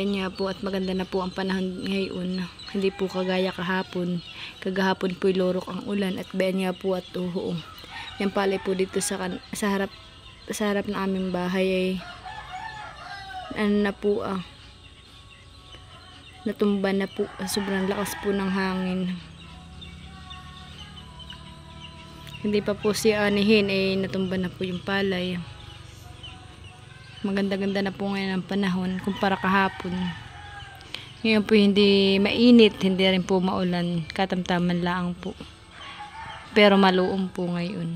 Ayan nga po, at maganda na po ang panahon ngayon. Hindi po kagaya kahapon. Kagahapon po lorok ang ulan at bayan nga po at uho. Yan pala po dito sa harap ng aming bahay ay ano na po natumba na po. Sobrang lakas po ng hangin. Hindi pa po siya anihin ay natumba na po yung palay. Maganda-ganda na po ngayon ang panahon kumpara kahapon. Ngayon po hindi mainit, hindi rin po maulan, katamtaman lang po. Pero maluom po ngayon.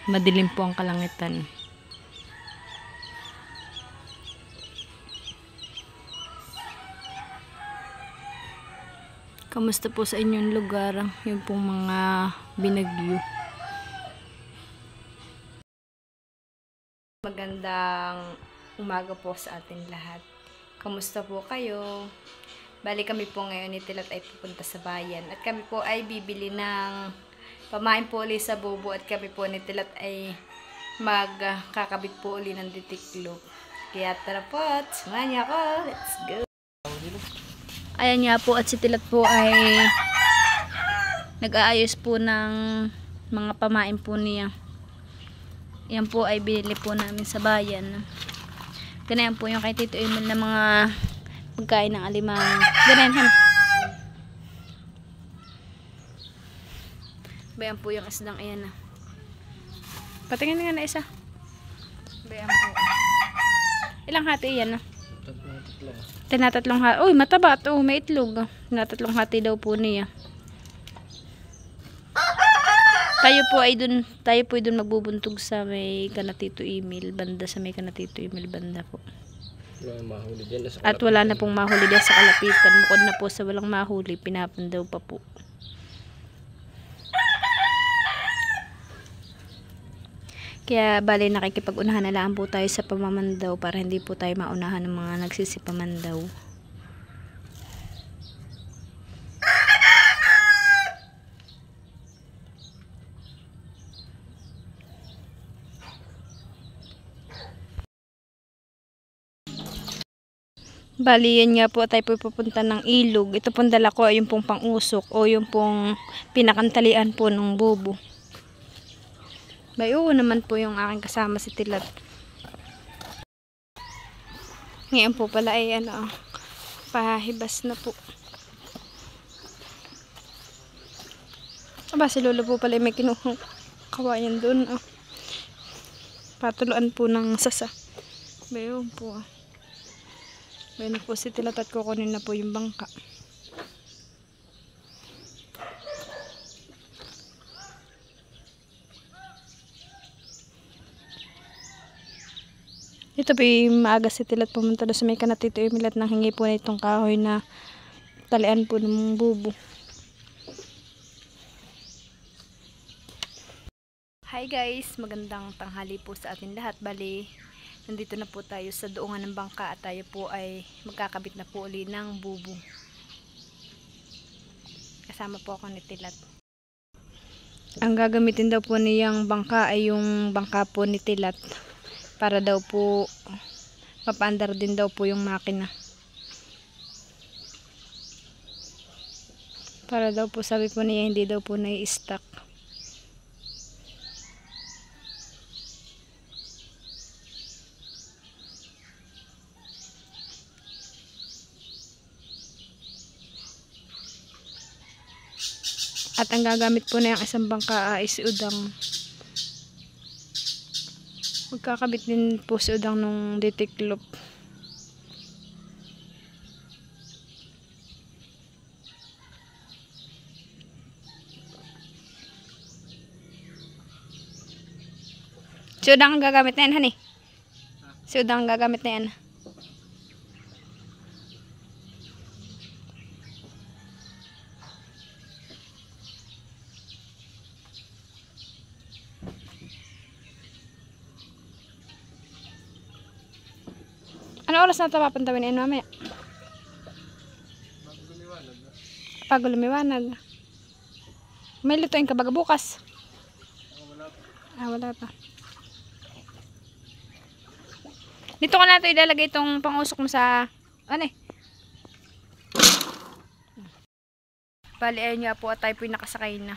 Madilim po ang kalangitan. Kamusta po sa inyong lugar yung pong mga binagyo? Magandang umaga po sa atin lahat. Kamusta po kayo? Bali kami po ngayon ni Tilat ay pupunta sa bayan. At kami po ay bibili ng pamain po uli sa bubo. At kami po ni Tilat ay magkakabit po uli ng ditiklop. Kaya tara po, samahan niyo ako. Let's go! Ayan nga po, at si Tilat po ay nag-aayos po ng mga pamain po niya. Yan po ay binili po namin sa bayan. Ganyan po yung kay Tito Emil na mga pagkain ng alimang. Ganyan. Bayan po yung isdang ayan na. Patingin nga na isa. Bayan po. Ilang hati yan na? Tinatatlong hati. Uy, mataba to. May itlog. Tinatatlong hati daw po niya. Tayo po ay dun magbubuntog sa may Kanatito Emil banda, sa may Kanatito Emil banda po. At wala na pong mahuli dyan sa kalapitan. Bukod na po sa walang mahuli, pinapandaw pa po. Kaya bali nakikipag-unahan na lang po tayo sa pamamandaw para hindi po tayo maunahan ng mga nagsisipamandaw. Bali, yan nga po tayo po pupunta ng ilog. Ito pong dala ko ay yung pong pang-usok o yung pong pinakantalian po ng bubo. Bayo naman po yung aking kasama si Tilat. Ngayon po pala ay pahibas na po. Aba, si Lolo po pala ay may kinuhang kawayan doon. Patuluan po ng sasa. Bayo po Bayan na po si Tilat at kukunin na po yung bangka. Ito po yung maaga si Tilat pumunta doon sa may Kanatito Emil at nanghingi po na itong kahoy na talian po ng bubo. Hi guys, magandang tanghali po sa atin lahat. Bali, nandito na po tayo sa doongan ng bangka at tayo po ay magkakabit na po uli ng bubo. Kasama po ako ni Tilat. Ang gagamitin daw po niyang bangka ay yung bangka po ni Tilat. Para daw po mapaandar din daw po yung makina. Para daw po sabi po niya hindi daw po nai-stack. At ang gagamit po na yung isang bangka ay si Udang. Magkakabit din po si Udang nung ditiklop. Si Udang ang gagamit na yan, honey. Si Udang ang gagamit na yan. Ano oras na ito papantawin yan mamaya? Pag lumiwanag. May lutuin ka baga bukas? Wala pa. Dito ko na ito ilalagay itong pang-usok mo sa ano Bali, ayun nga po at tayo po'y nakasakay na.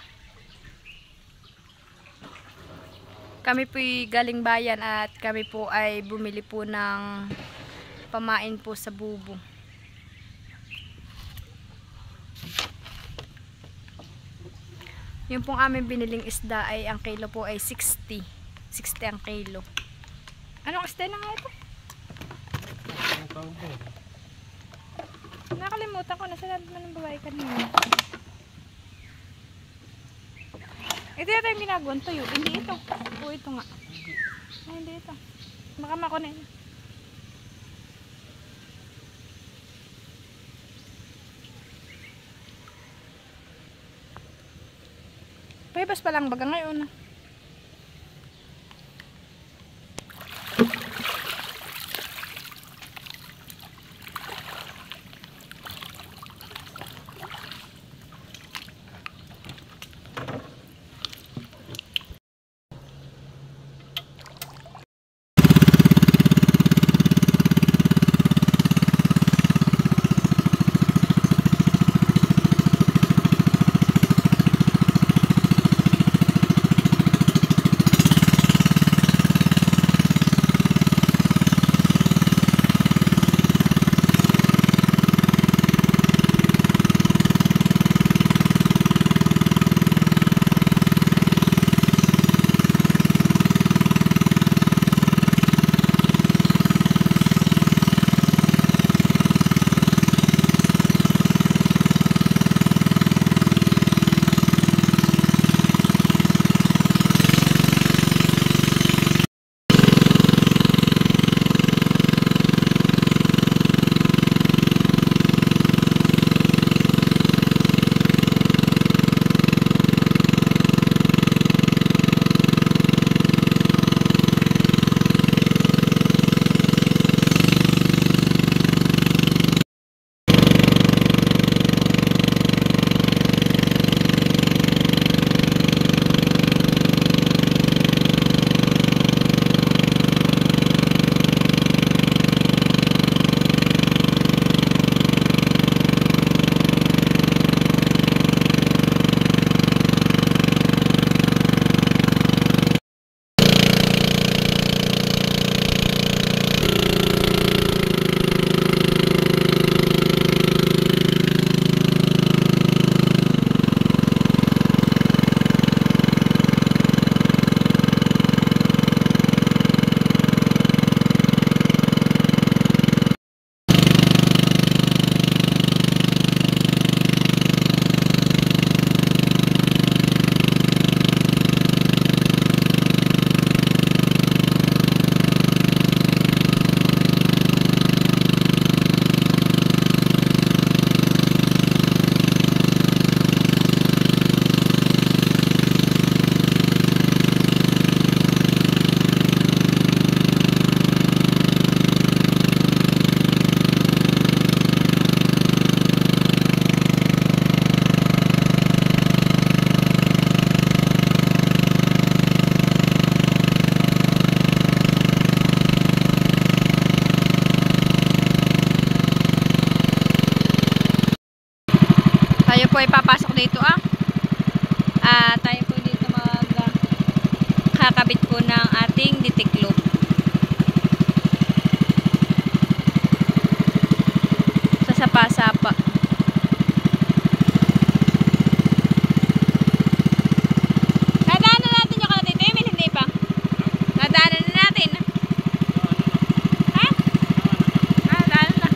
Kami po'y galing bayan at kami po ay bumili po ng pamain po sa bubo. Yung pong aming biniling isda ay ang kilo po ay 60. 60 ang kilo. Anong isda na nga ito? Nakalimutan ko na sa lahat man ng babae kanina. Ito yata yung ginagawa tuyo. Hindi ito. O ito nga. Ay, hindi ito. Makama ko na yun. Pahibas pa lang baga ngayon. Po ay papasok dito tayo po dito kakabit po ng ating ditiklop sa sapa-sapa. Nadaanan natin yung kalatito yung hindi pa nadaanan na natin ha? Nadaanan na.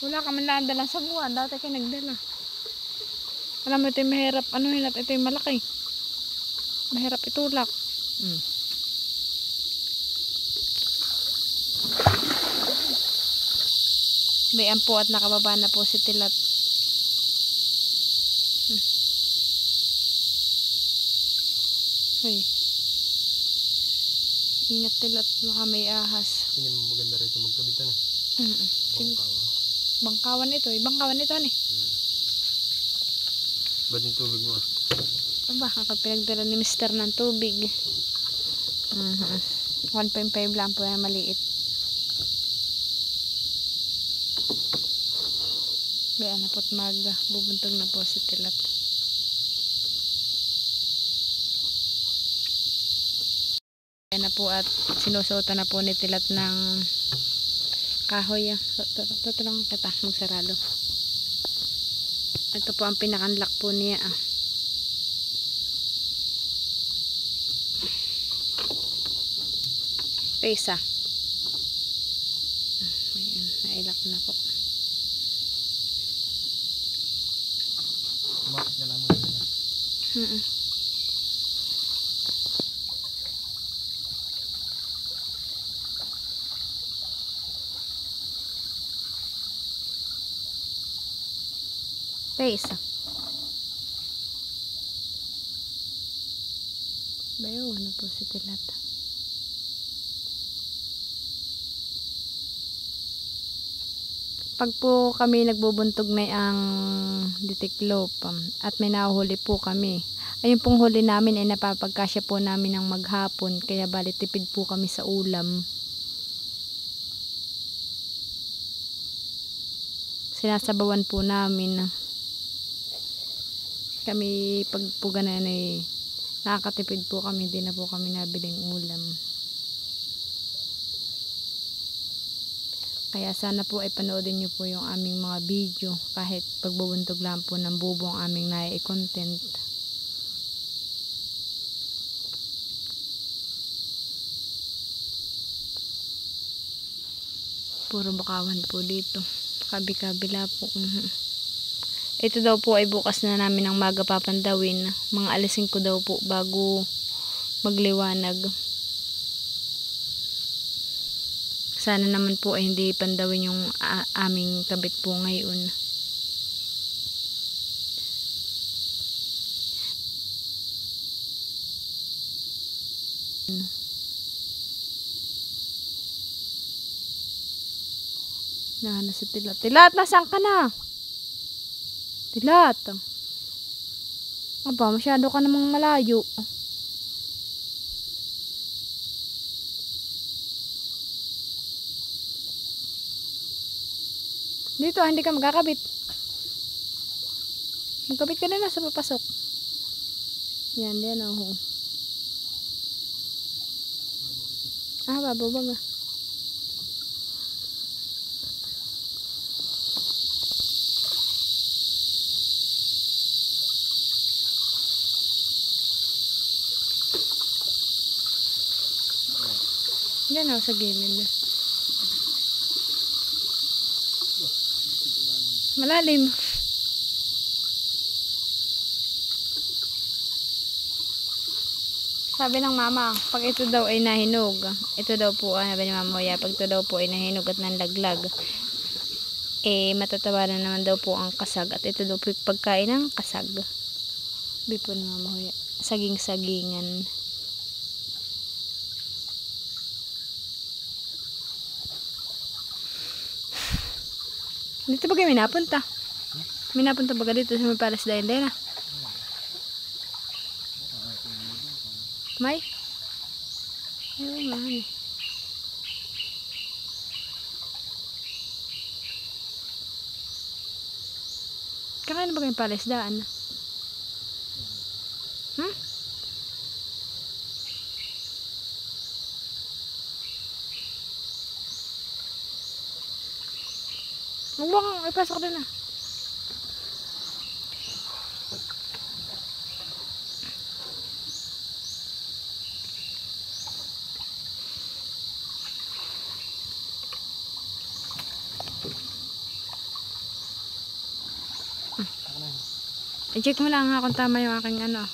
Wala ka man lang sa buwan. Dati kayo nagdala. Alam mo ito yung mahirap. Ano yun? Ito yung malaki. Mahirap itulak. Bayan po at nakababa na po si Tilat. Ay. Ingat tilat, baka may ahas. Tingin mo maganda rito magkabitan eh. Bangkawan. Bangkawan ito. Bangkawan ito ni. Ba't yung tubig mo? Aba, ako pinagdala ni Mr. ng tubig. 1.5 lang po yan, maliit. Kaya na po't bubuntok na po si tilat. Kaya na po at sinusuotan na po ni tilat ng kahoy. Tutulungan kita magsarado. Ito po ang pinakanlock po niya. Isa. Ayan, nailak na po. Bakit ka naman nila? Isa. Bayo, ano po si tilat. Pag po kami nagbubuntog na ang ditiklop at may nahuhuli po kami, ayun pong huli namin ay napapagkasya po namin ng maghapon, kaya bali tipid po kami sa ulam. Sinasabawan po namin. Kami pag po ganun ay nakakatipid po kami, hindi na po kami nabiling ulam. Kaya sana po ay panoodin nyo po yung aming mga video, kahit pagbubuntog lang po ng bubo ang aming nai-content. Puro bakawan po dito, kabi-kabila po. Ito daw po ay bukas na namin ang maga papandawin. Mga alas 5 daw po bago magliwanag. Sana naman po ay hindi pandawin yung aming kabit po ngayon. Nahanap si Tilat. Tilat, nasaan ka na? Tilat. Aba, masyado ka namang malayo. Dito, hindi ka magkakabit. Magkabit ka na sa papasok. Yan, yan oh. Bababag ah. Yan o, sa gilid. Malalim. Sabi ng mama, pag ito daw ay nahinog, ito daw po, sabi ni mama, pag ito daw po ay nahinog at nanlaglag, matatawa na naman daw po ang kasag. At ito daw po pagkain ng kasag. Sabi po ni mama, saging-sagingan. Dito ba kayo may napunta? May napunta ba dito sa may Palas Dayan na? May? Ayun nga. Kakain ba kayo Palas Daan? Huwag mo kang ipasok din ah. I-check mo lang ha kung tama yung aking ano.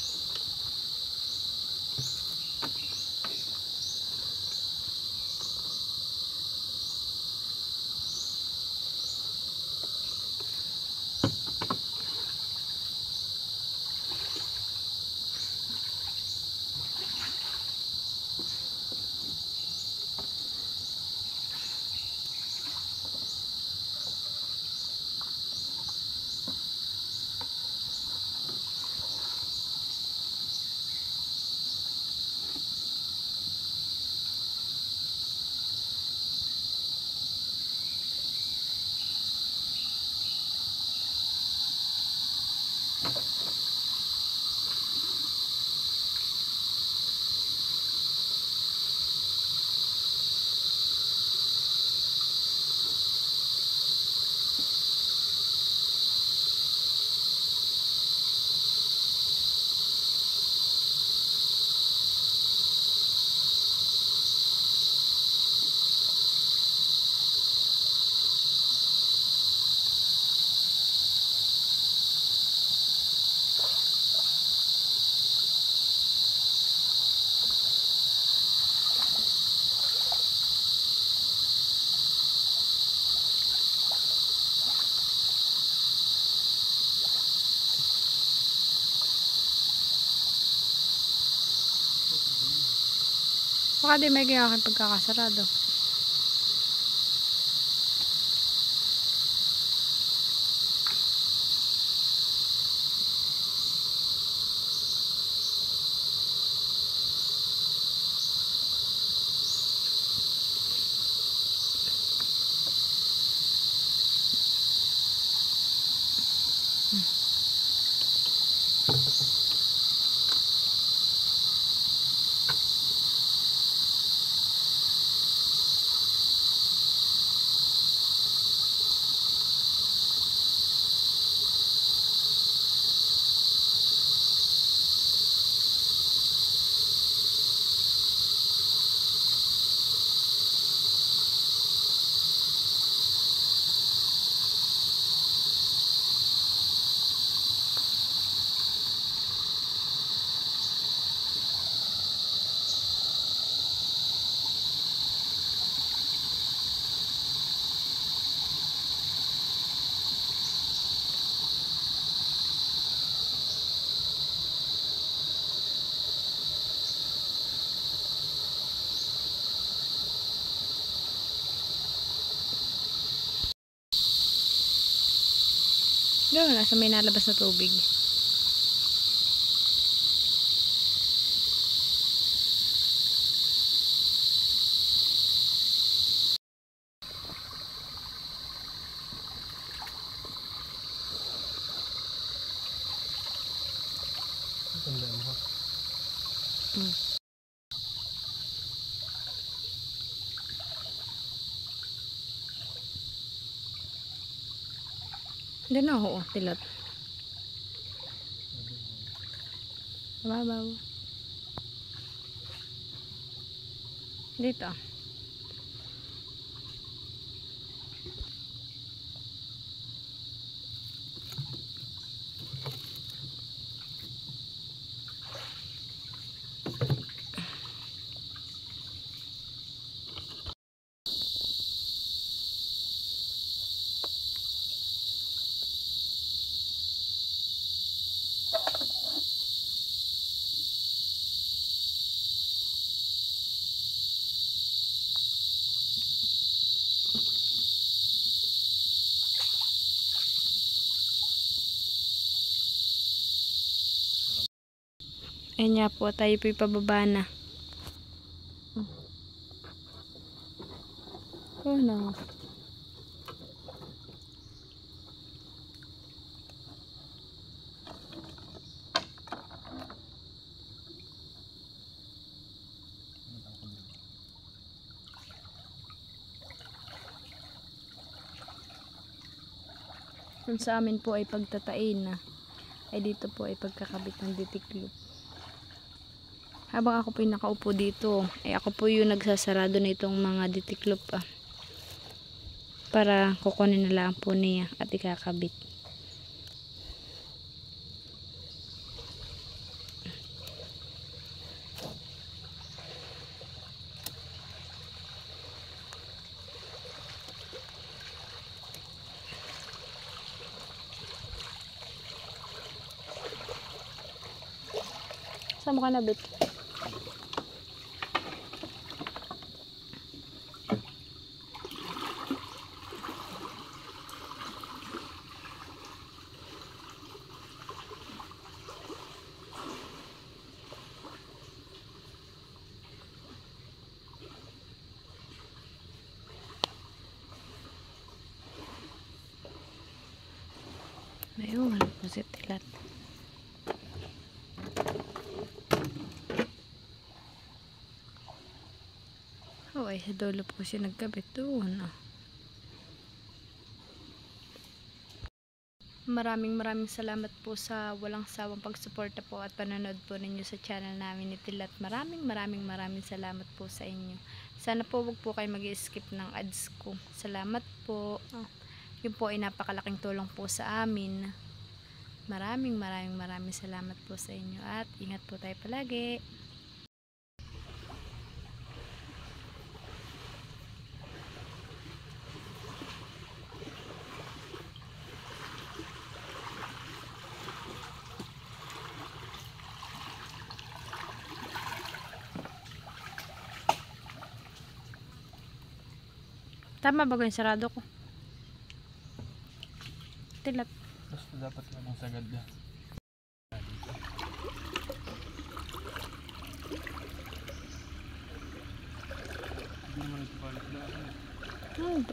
Baka di may kaya aking pagkakasarado. Doon, nasa may nalabas na tubig. Tanda mo ha. Doon na ako, tilot. Babaw. Dito. Ayan nga po, tayo po'y pababa na. Oh no. Kung sa amin po ay pagtatain na, ay dito po ay pagkakabit ng ditiklop. Habang ako po yung nakaupo dito, ay ako po yung nagsasarado na itong mga ditiklop para kukunin na lang po niya at ikakabit. Saan mo ka nabit? Ayun, po si Tilat. Oh, ay sa dulo po siya nagkabit doon. Ah. Maraming salamat po sa walang sawang pagsuporta po at panonood po ninyo sa channel namin ni Tilat. Maraming salamat po sa inyo. Sana po wag po kayo mag-skip ng ads ko. Salamat po. Ah, yun po ay napakalaking tulong po sa amin. Maraming salamat po sa inyo at ingat po tayo palagi. Tama ba yung sarado ko? Tilat. Basta dapat lang sagad na. Hindi naman ito palit na ako.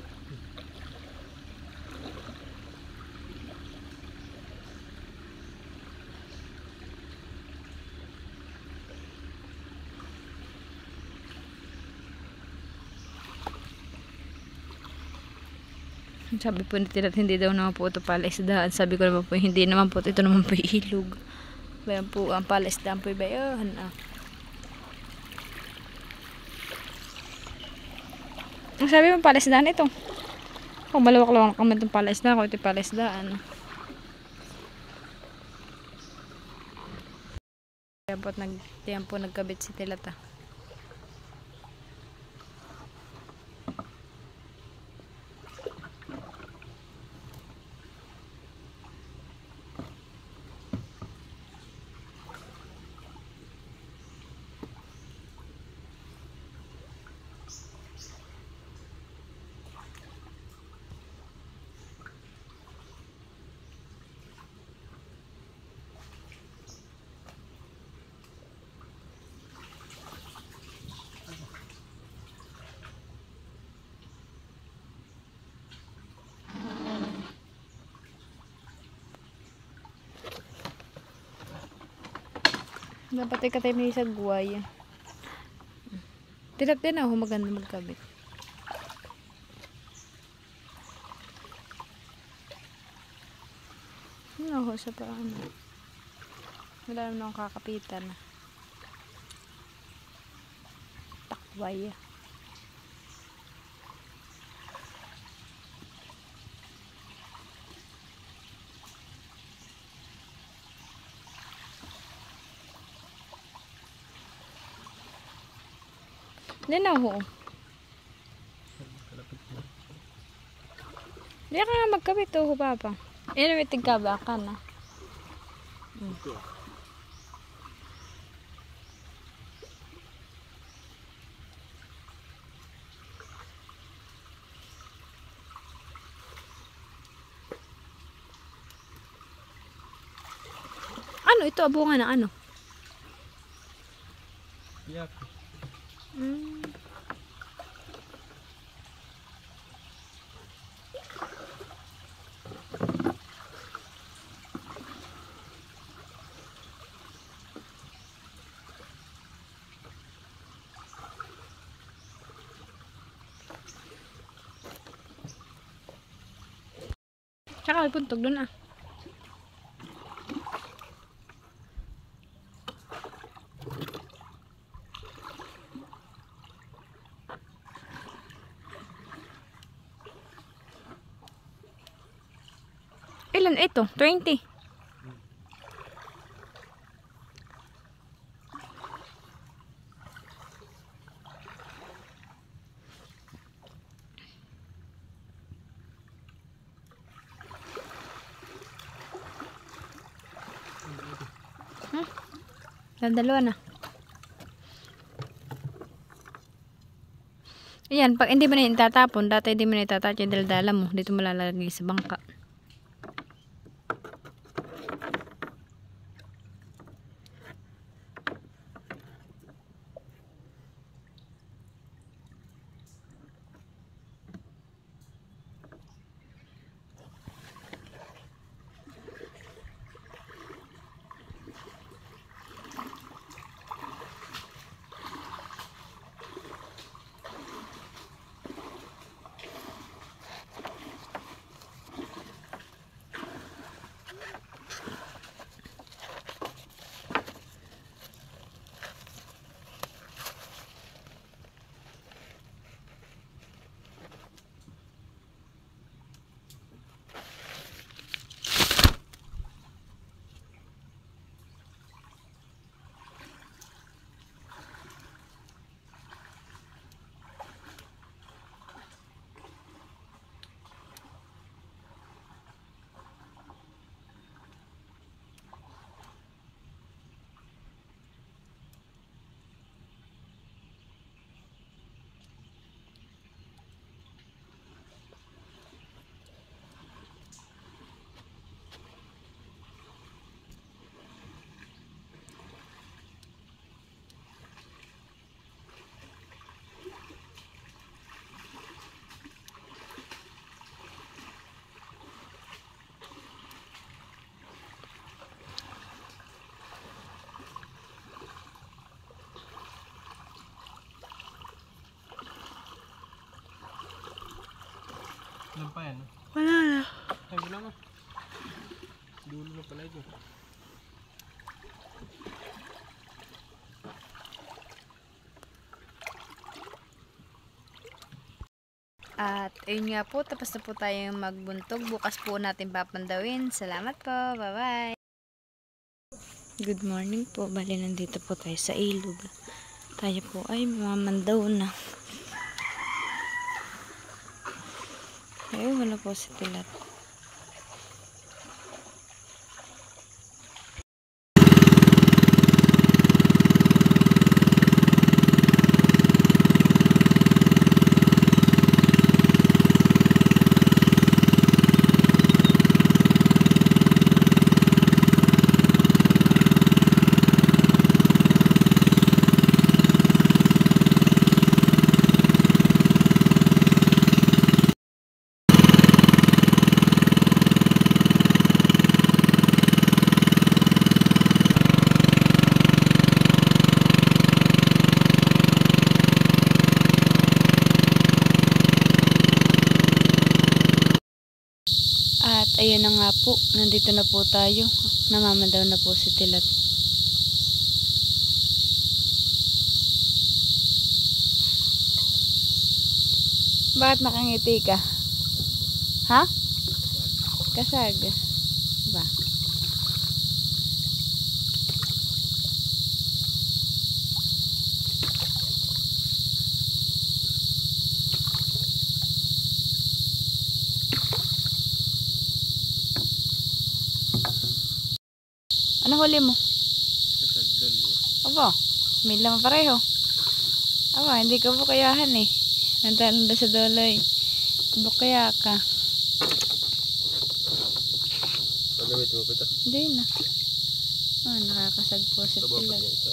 Sabi po ni Tilat, hindi daw naman po ito palaisdaan. Sabi ko naman po, hindi naman po ito naman po ilog. Bayan po, ang palaisdaan po bayan. Ah. Ang sabi mo palaisdaan ito. Kung malawak-lawak naman itong palaisdaan, kung ito palaisdaan. Diyan po nagkabit si Tilat. Ah. Dapat ay katay may sagway. Tilat din ako maganda magkabit. Ano ako sa paano? Wala naman akong kakapitan. Takway. Hindi na ako. Hindi ka nga magkabit ho, papa. Inawitig ka ba ka na? Ano ito? Abungan na ano? Yak. Tsaka puntog doon ah. Ilan ito? 20. Dalawa na. Ayan, pag hindi mo na itatapon, dati hindi mo na itatapon yung daldala mo. Dito mo lalagay sa bangka. pa yan. Wala na. Ay, wala nga. Dulo na pala ito. At ayun nga po, tapos na po tayong magbuntog. Bukas po natin papandawin. Salamat po. Bye-bye. Good morning po. Bali, nandito po tayo sa ilog. Tayo po ay mamandaw na. Ayun, wala po si Tilat. At ayun na nga po, nandito na po tayo. Namamandaw na po si Tilat. Bakit nakangiti ka? Ha? Kasag. Ba? Ano huli mo? Kasagdal mo. Aba, may laman pareho. Aba, hindi ka bukayahan eh. Nantalan na sa doloy. Bukaya ka. Pagawit mo pa ito? Hindi na. Oh, nakakasag po si Tabapat Tilat. niya isa.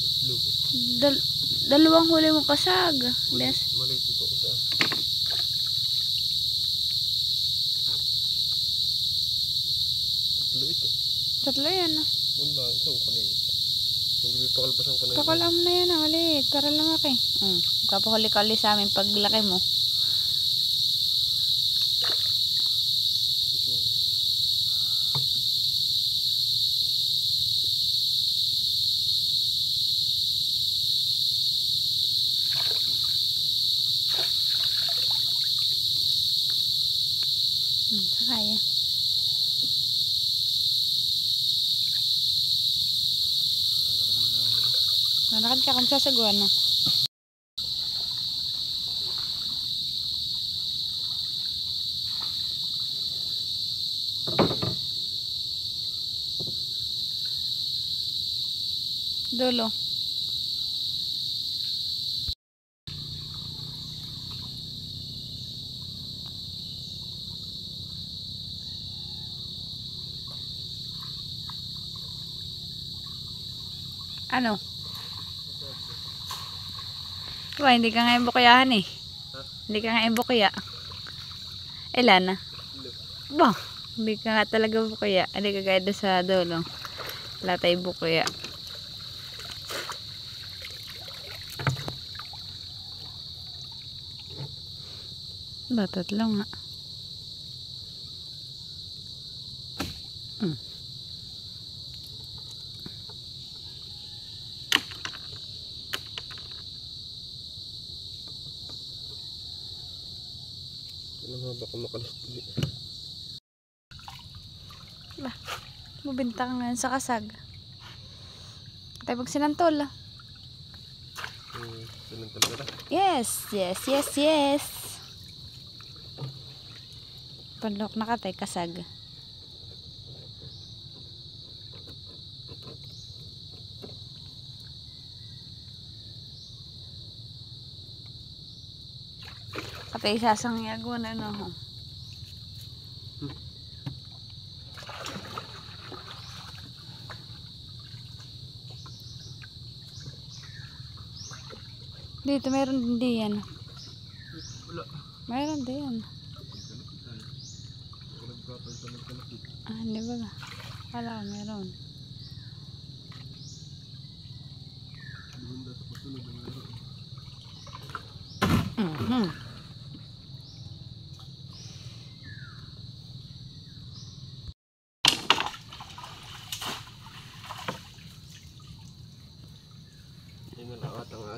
Itlog. Dalawang huli mo kasag. Des. Maliit ito ko sa... Tatlo ito. Tatlo yan. Wala, ito maliit. Hindi pakalpasan ko na yun. Kakulam na yan. Maliit. Para lumaki. Kapahuli ka ulit sa amin paglaki mo. Iso. Sakaya. Nalakad ka kung sasaguan mo. Dulo. Ano? Diba, hindi ka nga imbukayahan eh. Ha? Hindi ka nga imbukaya. Ilan na? Ba, hindi ka nga talaga bukaya. Hindi ka gaya doon sa dulo. Wala tayo bukaya. Ba, tatlo nga. Ano nga baka makalas ulit. Ba, mabinta ka ngayon sa kasag. Tayo pag sinantol. Ganun talaga. Yes, yes, yes, yes. Panlok na ka tayo kasag. Katay sasang yago na no. Dito meron din diyan. Wala. Meron din. Ah, hindi ba? Wala ka meron.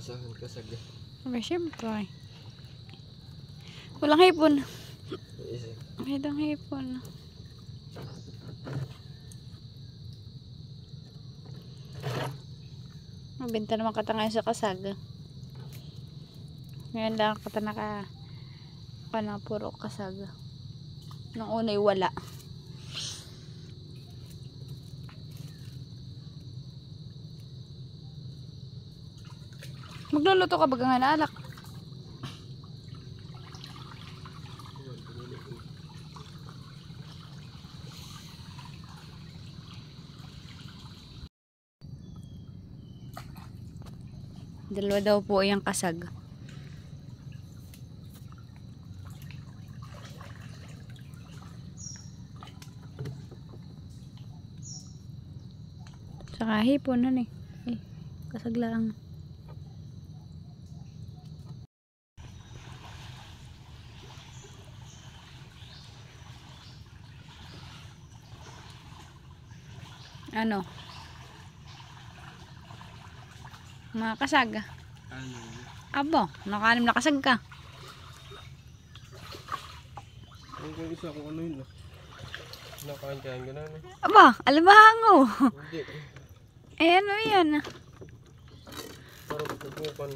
asahan kasag. Okay, syempre. Walang hipon. Isa. May dang hipon. Mabenta naman kata ngayon sa kasag. Ngayon lang kata na puro kasag. Nung una'y wala. Magluluto ka baga nga na alak. Dalawa daw po yung kasag. Saka hipon na eh. Kasag lang. Ano? Mga kasag. Ano? Abo, nakanim na kasag ka. Ang kung isa kung ano yun. Nakain-kain ka na. Aba, alabahango. Hindi. Eh, ano yan? Parang pupukan.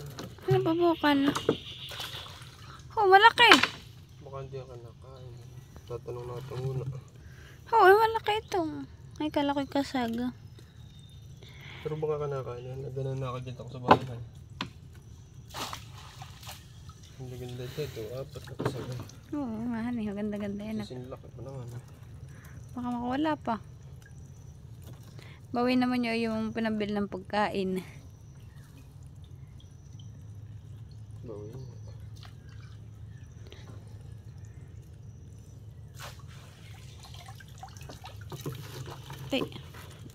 Ano babukan? Oh, malaki. Baka hindi ka nakain. Tatanong natin muna. Oh, malaki ito. Ay, kala ko'y kasag. Pero baka ka nakain yan. Ganun nakaganda ko sa bahay. Ang ganda dito. 4 na kasagay. Oo, mahal eh. Ganda-ganda yan. Sinlaki pa naman. Baka makawala pa. Bawi naman nyo yung pinabil ng pagkain. Bawin.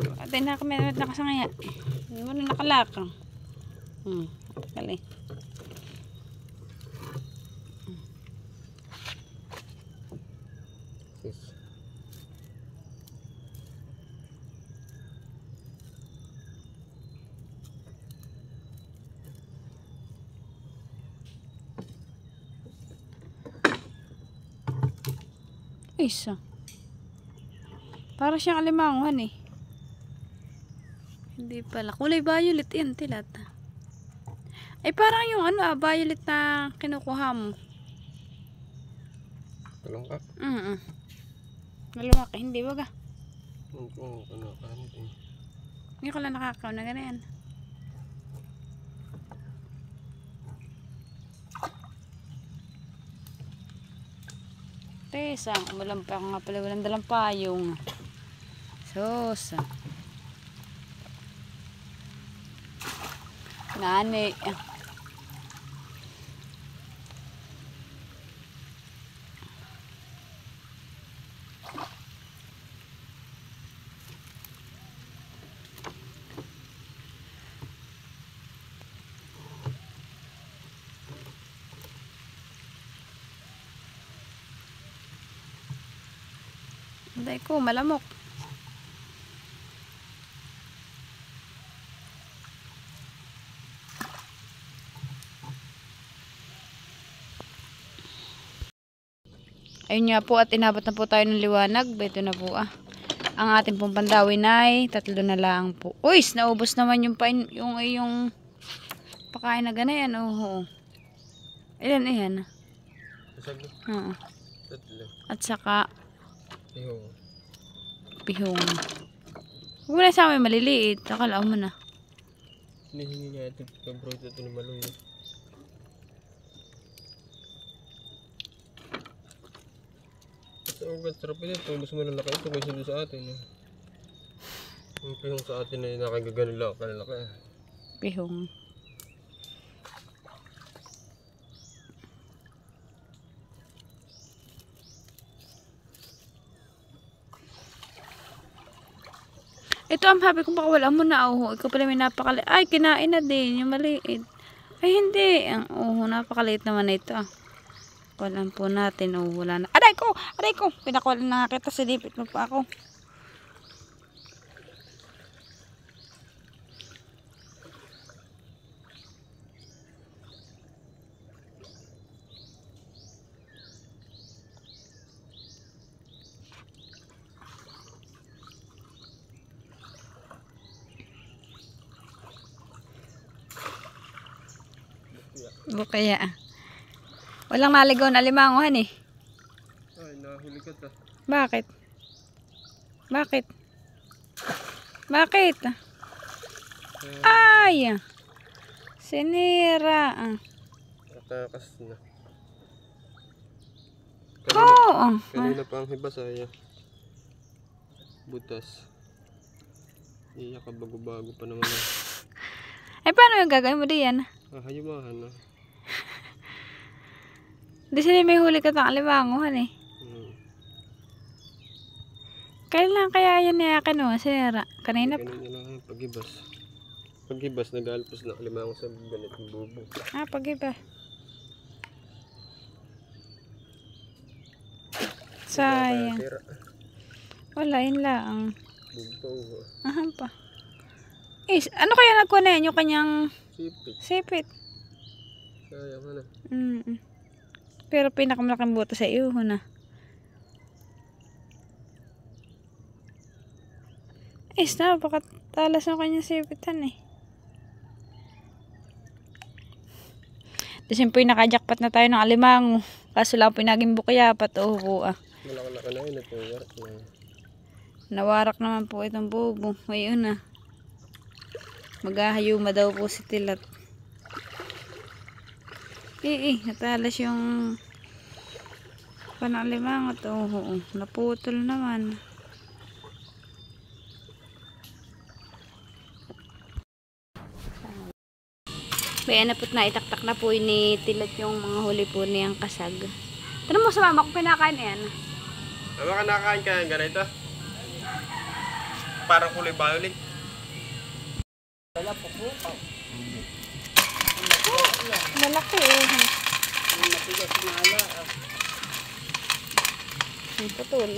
Atay na kami nakasangaya. Hindi mo na nakalakang. Kali. Sis. Isa. Para siyang alimanguhan eh. Hindi pala. Kulay violet yan, tilat. Ay parang yung violet na kinukuha mo. Tulong ka? Malumaki, hindi baga. Oo, kanakain din. Hindi ko lang nakakaw na ganyan. Tesa, umulan pa nga pala, walang dalang payong. Sos. Nani. Hindi ko, malamok. Ayun nga po at inabot na po tayo ng liwanag. Ito na po Ang ating pong pandawin ay 3 na lang po. Uy, naubos naman yung pakain na ganayan. Oh. Ilan iyan? Kasag na? Oo. 3. At saka Iyo. pihong. Huwag mo na sa amin maliliit. Akala mo na. Hinihingi nga ito bro ito ni Maloy. Sa ugat, sarap ito. Mas malalaki ito kaysa doon sa atin. Yung pihong sa atin ay nakagagano lang kalalaki. Pihong. Ito ang habi kung baka wala mo na. Ikaw pala may napakaliit. Ay, kinain na din. Yung maliit. Ay, hindi. Napakaliit naman na ito. Kulan po natin. Wala na. Aray ko! Aray ko! Pinakulan na kita. Silipit mo pa ako. Bukaya. Walang naligaw na alimanguhan eh. Ay, nahuli ka ta. Bakit? Bakit? Bakit? Ay! Sinira. Natakas na. Oo. Kanina pa ang hibas ay butas. Iyak ka bago-bago pa naman. Ay, paano yung gagawin mo diyan? Hayumahan na. Di sila may huli ka tang alimanguhan eh. Kailan kaya yan niyakin mo? Sinira. Kanina pa. Kanina lang ang paghibas. Paghibas, nag-alpos na alimango sa ganitong bubong. Pag iba. Sayang. Tira. Wala, yun lang. Bugpaw. Ahan pa. Ano kaya nagkuha na yan? Yung kanyang Sipit. sipit. Sayang ano. Pero pinakamalaking buto sa iyo na. Na, baka talas ng kanyang sipitan eh. Tapos yun po yung nakajakpat na tayo ng alimango. Kaso lang po yung naging bukayapat. Malaki-laki na yun. Nawarak na. Nawarak naman po itong bubo. Ngayon na. Maghahayuma daw po si Tilat. Natalas yung panalimango to. Naputol naman. Kaya na po't naitaktak na po ni Tilat yung mga huli po niyang kasag. Tanong mo sa mama kung pinakain yan. Mama, kanakain ka ng ganito? Parang kulay violet. Malaki eh. Ang putol.